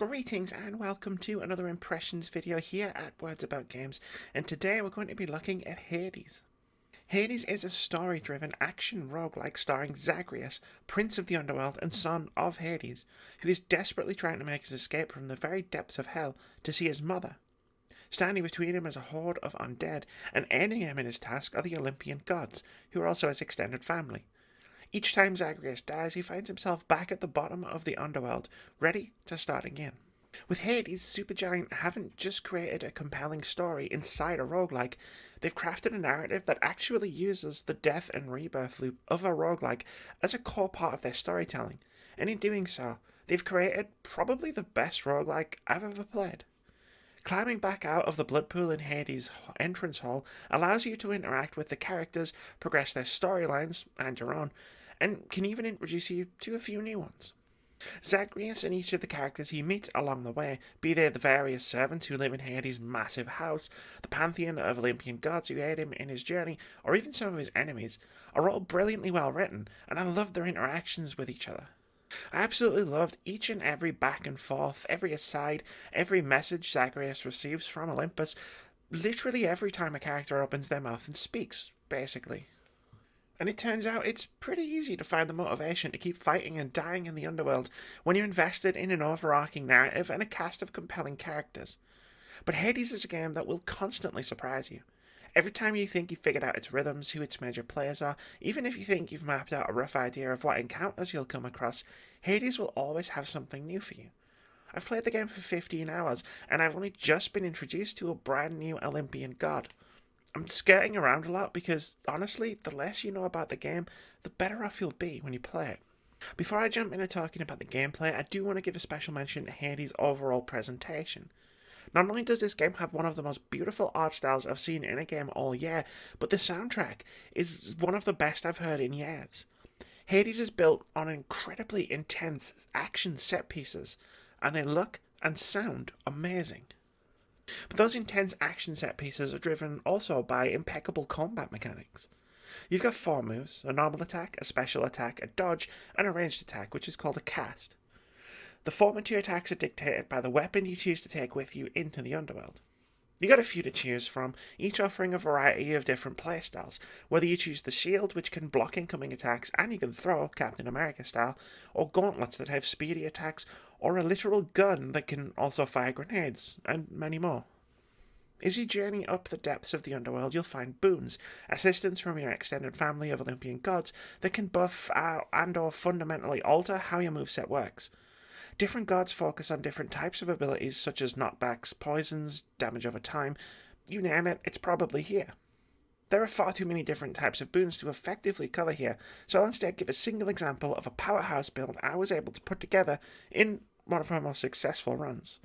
Greetings and welcome to another impressions video here at Words About Games, and today we're going to be looking at Hades. Hades is a story-driven action roguelike starring Zagreus, Prince of the Underworld and son of Hades, who is desperately trying to make his escape from the very depths of hell to see his mother. Standing between him is a horde of undead, and aiding him in his task are the Olympian gods, who are also his extended family. Each time Zagreus dies, he finds himself back at the bottom of the underworld, ready to start again. With Hades, Supergiant haven't just created a compelling story inside a roguelike, they've crafted a narrative that actually uses the death and rebirth loop of a roguelike as a core part of their storytelling, and in doing so, they've created probably the best roguelike I've ever played. Climbing back out of the blood pool in Hades' entrance hall allows you to interact with the characters, progress their storylines, and your own, and can even introduce you to a few new ones. Zagreus and each of the characters he meets along the way, be they the various servants who live in Hades' massive house, the pantheon of Olympian gods who aid him in his journey, or even some of his enemies, are all brilliantly well written, and I love their interactions with each other. I absolutely loved each and every back and forth, every aside, every message Zagreus receives from Olympus, literally every time a character opens their mouth and speaks, basically. And it turns out it's pretty easy to find the motivation to keep fighting and dying in the underworld when you're invested in an overarching narrative and a cast of compelling characters. But Hades is a game that will constantly surprise you. Every time you think you've figured out its rhythms, who its major players are, even if you think you've mapped out a rough idea of what encounters you'll come across, Hades will always have something new for you. I've played the game for 15 hours, and I've only just been introduced to a brand new Olympian god. I'm skirting around a lot because, honestly, the less you know about the game, the better off you'll be when you play it. Before I jump into talking about the gameplay, I do want to give a special mention to Hades' overall presentation. Not only does this game have one of the most beautiful art styles I've seen in a game all year, but the soundtrack is one of the best I've heard in years. Hades is built on incredibly intense action set pieces, and they look and sound amazing. But those intense action set pieces are driven also by impeccable combat mechanics. You've got 4 moves: a normal attack, a special attack, a dodge, and a ranged attack, which is called a cast. The format to your attacks are dictated by the weapon you choose to take with you into the underworld. You got a few to choose from, each offering a variety of different playstyles, whether you choose the shield, which can block incoming attacks and you can throw, Captain America style, or gauntlets that have speedy attacks, or a literal gun that can also fire grenades, and many more. As you journey up the depths of the underworld, you'll find boons, assistance from your extended family of Olympian gods that can buff and or fundamentally alter how your moveset works. Different gods focus on different types of abilities such as knockbacks, poisons, damage over time. You name it, it's probably here. There are far too many different types of boons to effectively cover here, so I'll instead give a single example of a powerhouse build I was able to put together in one of my most successful runs.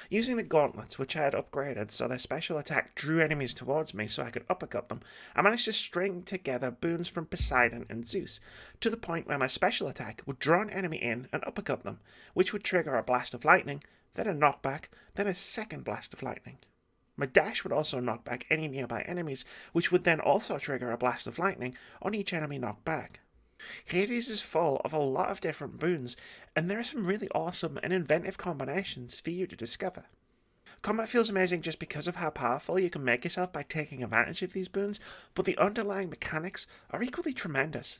Using the gauntlets, which I had upgraded so their special attack drew enemies towards me so I could uppercut them, I managed to string together boons from Poseidon and Zeus, to the point where my special attack would draw an enemy in and uppercut them, which would trigger a blast of lightning, then a knockback, then a second blast of lightning. My dash would also knock back any nearby enemies, which would then also trigger a blast of lightning on each enemy knocked back. Hades is full of a lot of different boons, and there are some really awesome and inventive combinations for you to discover. Combat feels amazing just because of how powerful you can make yourself by taking advantage of these boons, but the underlying mechanics are equally tremendous.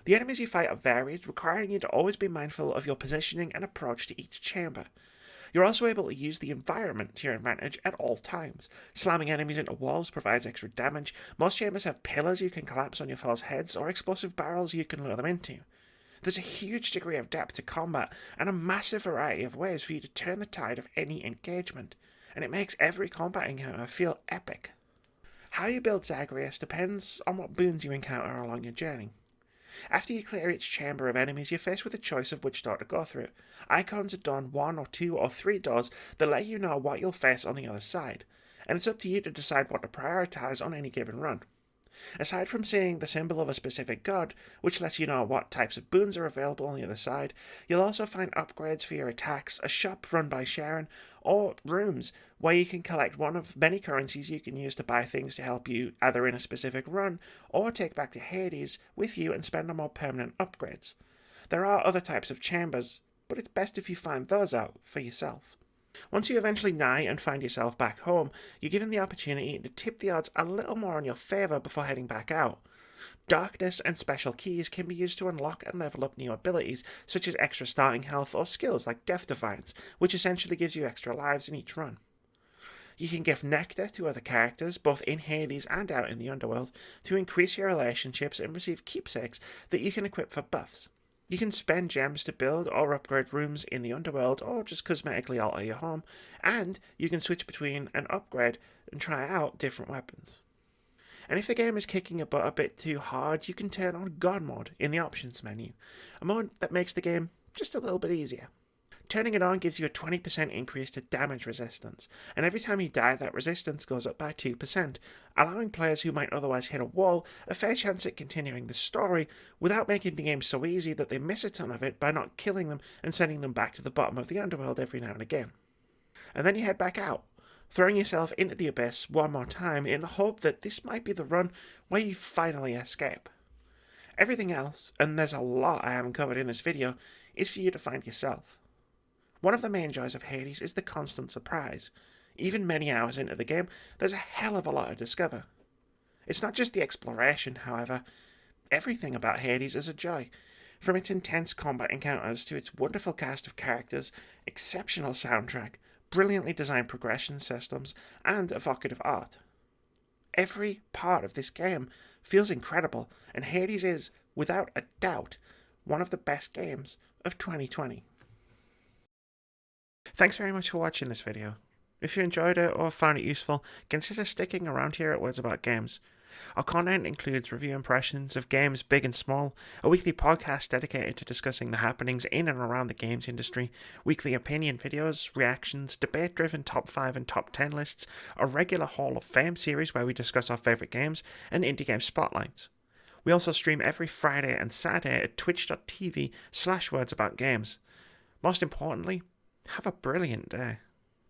The enemies you fight are varied, requiring you to always be mindful of your positioning and approach to each chamber. You're also able to use the environment to your advantage at all times. Slamming enemies into walls provides extra damage. Most chambers have pillars you can collapse on your foes' heads or explosive barrels you can lure them into. There's a huge degree of depth to combat and a massive variety of ways for you to turn the tide of any engagement, and it makes every combat encounter feel epic. How you build Zagreus depends on what boons you encounter along your journey. After you clear each chamber of enemies, you're faced with a choice of which door to go through. Icons are done 1 or 2 or 3 doors that let you know what you'll face on the other side, and it's up to you to decide what to prioritise on any given run. Aside from seeing the symbol of a specific god, which lets you know what types of boons are available on the other side, you'll also find upgrades for your attacks, a shop run by Sharon, or rooms where you can collect one of many currencies you can use to buy things to help you either in a specific run or take back to Hades with you and spend on more permanent upgrades. There are other types of chambers but it's best if you find those out for yourself. Once you eventually nigh and find yourself back home, you're given the opportunity to tip the odds a little more in your favour before heading back out. Darkness and special keys can be used to unlock and level up new abilities, such as extra starting health or skills like Death Defiance, which essentially gives you extra lives in each run. You can give nectar to other characters, both in Hades and out in the underworld, to increase your relationships and receive keepsakes that you can equip for buffs. You can spend gems to build or upgrade rooms in the underworld, or just cosmetically alter your home, and you can switch between an upgrade and try out different weapons. And if the game is kicking your butt a bit too hard, you can turn on God Mode in the options menu, a mode that makes the game just a little bit easier. Turning it on gives you a 20% increase to damage resistance, and every time you die that resistance goes up by 2%, allowing players who might otherwise hit a wall a fair chance at continuing the story without making the game so easy that they miss a ton of it by not killing them and sending them back to the bottom of the underworld every now and again. And then you head back out, throwing yourself into the abyss one more time in the hope that this might be the run where you finally escape. Everything else, and there's a lot I haven't covered in this video, is for you to find yourself. One of the main joys of Hades is the constant surprise. Even many hours into the game, there's a hell of a lot to discover. It's not just the exploration, however. Everything about Hades is a joy. From its intense combat encounters to its wonderful cast of characters, exceptional soundtrack, brilliantly designed progression systems, and evocative art. Every part of this game feels incredible, and Hades is, without a doubt, one of the best games of 2020. Thanks very much for watching this video. If you enjoyed it or found it useful, consider sticking around here at Words About Games. Our content includes review impressions of games big and small, a weekly podcast dedicated to discussing the happenings in and around the games industry, weekly opinion videos, reactions, debate-driven top 5 and top 10 lists, a regular Hall of Fame series where we discuss our favourite games, and indie game spotlights. We also stream every Friday and Saturday at twitch.tv/wordsaboutgames. Most importantly, have a brilliant day.